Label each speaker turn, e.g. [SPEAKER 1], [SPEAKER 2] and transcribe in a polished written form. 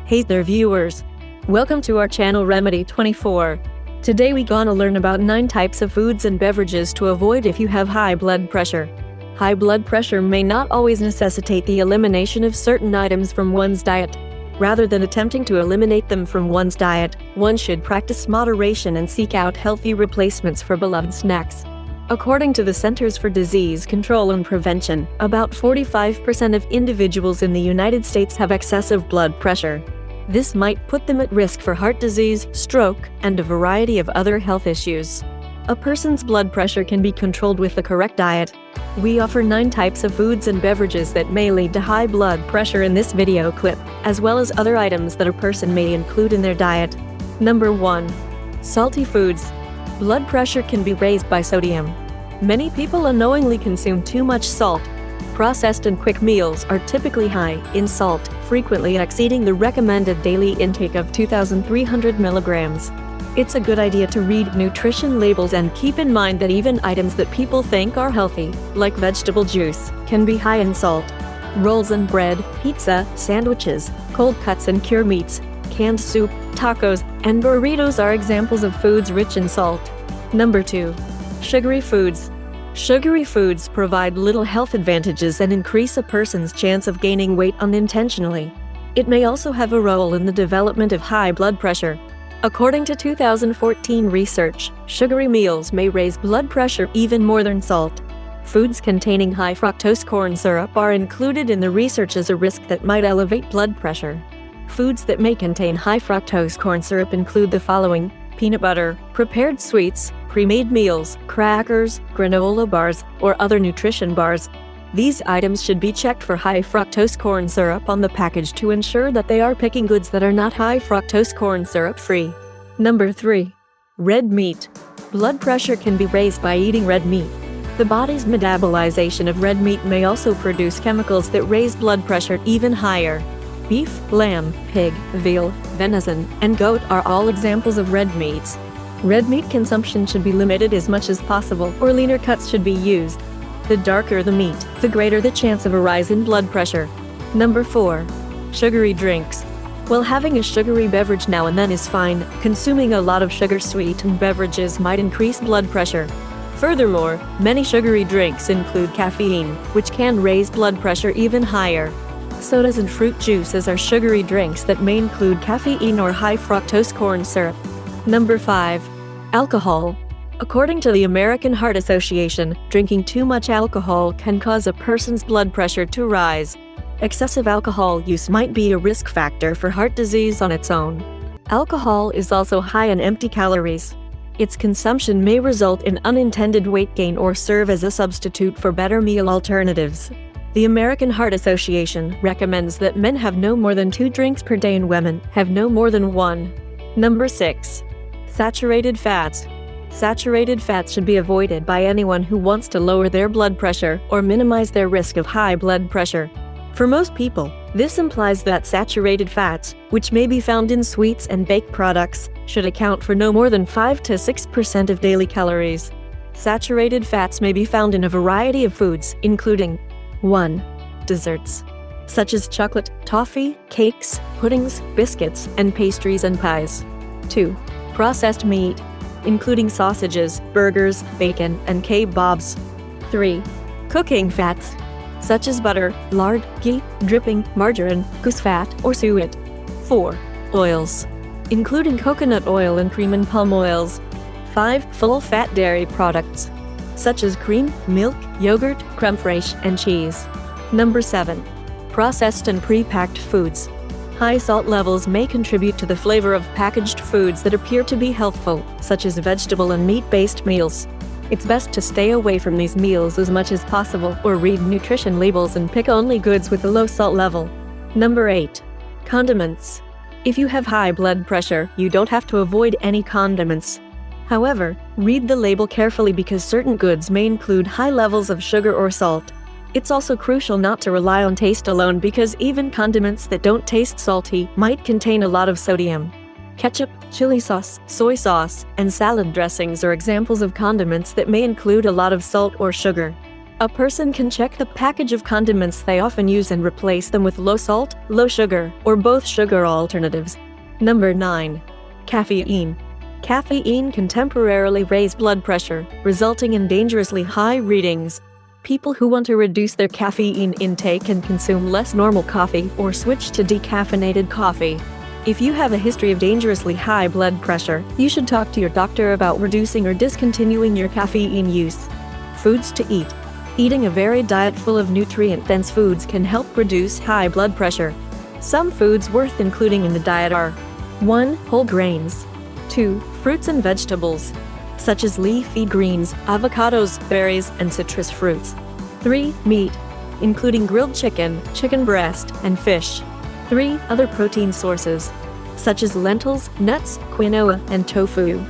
[SPEAKER 1] Hey there viewers! Welcome to our channel Remedy 24. Today we gonna learn about 9 types of foods and beverages to avoid if you have high blood pressure. High blood pressure may not always necessitate the elimination of certain items from one's diet. Rather than attempting to eliminate them from one's diet, one should practice moderation and seek out healthy replacements for beloved snacks. According to the Centers for Disease Control and Prevention, about 45% of individuals in the United States have excessive blood pressure. This might put them at risk for heart disease, stroke, and a variety of other health issues. A person's blood pressure can be controlled with the correct diet. We offer 9 types of foods and beverages that may lead to high blood pressure in this video clip, as well as other items that a person may include in their diet. Number 1. Salty foods. Blood pressure can be raised by sodium. Many people unknowingly consume too much salt. Processed and quick meals are typically high in salt, frequently exceeding the recommended daily intake of 2,300 milligrams. It's a good idea to read nutrition labels and keep in mind that even items that people think are healthy, like vegetable juice, can be high in salt. Rolls and bread, pizza, sandwiches, cold cuts and cured meats, canned soup, tacos, and burritos are examples of foods rich in salt. Number 2. Sugary foods. Sugary foods provide little health advantages and increase a person's chance of gaining weight unintentionally. It may also have a role in the development of high blood pressure. According to 2014 research, sugary meals may raise blood pressure even more than salt. Foods containing high fructose corn syrup are included in the research as a risk that might elevate blood pressure. Foods that may contain high fructose corn syrup include the following: peanut butter, prepared sweets, pre-made meals, crackers, granola bars, or other nutrition bars. These items should be checked for high fructose corn syrup on the package to ensure that they are picking goods that are not high fructose corn syrup free. Number 3. Red meat. Blood pressure can be raised by eating red meat. The body's metabolization of red meat may also produce chemicals that raise blood pressure even higher. Beef, lamb, pig, veal, venison, and goat are all examples of red meats. Red meat consumption should be limited as much as possible, or leaner cuts should be used. The darker the meat, the greater the chance of a rise in blood pressure. Number 4. Sugary drinks. While having a sugary beverage now and then is fine, consuming a lot of sugar-sweetened beverages might increase blood pressure. Furthermore, many sugary drinks include caffeine, which can raise blood pressure even higher. Sodas and fruit juices are sugary drinks that may include caffeine or high fructose corn syrup. Number 5. Alcohol. According to the American Heart Association, drinking too much alcohol can cause a person's blood pressure to rise. Excessive alcohol use might be a risk factor for heart disease on its own. Alcohol is also high in empty calories. Its consumption may result in unintended weight gain or serve as a substitute for better meal alternatives. The American Heart Association recommends that men have no more than 2 drinks per day and women have no more than 1. Number 6. Saturated fats. Saturated fats should be avoided by anyone who wants to lower their blood pressure or minimize their risk of high blood pressure. For most people, this implies that saturated fats, which may be found in sweets and baked products, should account for no more than 5 to 6% of daily calories. Saturated fats may be found in a variety of foods, including 1. Desserts, such as chocolate, toffee, cakes, puddings, biscuits, and pastries and pies. 2. Processed meat, including sausages, burgers, bacon, and kebabs. 3. Cooking fats, such as butter, lard, ghee, dripping, margarine, goose fat, or suet. 4. Oils, including coconut oil and cream and palm oils. 5. Full-fat dairy products, such as cream, milk, yogurt, crème fraîche, and cheese. Number 7. Processed and pre-packed foods. High salt levels may contribute to the flavor of packaged foods that appear to be healthful, such as vegetable and meat-based meals. It's best to stay away from these meals as much as possible, or read nutrition labels and pick only goods with a low salt level. Number 8. Condiments. If you have high blood pressure, you don't have to avoid any condiments. However, read the label carefully because certain goods may include high levels of sugar or salt. It's also crucial not to rely on taste alone because even condiments that don't taste salty might contain a lot of sodium. Ketchup, chili sauce, soy sauce, and salad dressings are examples of condiments that may include a lot of salt or sugar. A person can check the package of condiments they often use and replace them with low salt, low sugar, or both sugar alternatives. Number 9. Caffeine. Caffeine can temporarily raise blood pressure, resulting in dangerously high readings. People who want to reduce their caffeine intake can consume less normal coffee or switch to decaffeinated coffee. If you have a history of dangerously high blood pressure, you should talk to your doctor about reducing or discontinuing your caffeine use. Foods to eat. Eating a varied diet full of nutrient-dense foods can help reduce high blood pressure. Some foods worth including in the diet are 1. Whole grains. 2. Fruits and vegetables, such as leafy greens, avocados, berries, and citrus fruits. 3. Meat, including grilled chicken, chicken breast, and fish. 3. Other protein sources, such as lentils, nuts, quinoa, and tofu.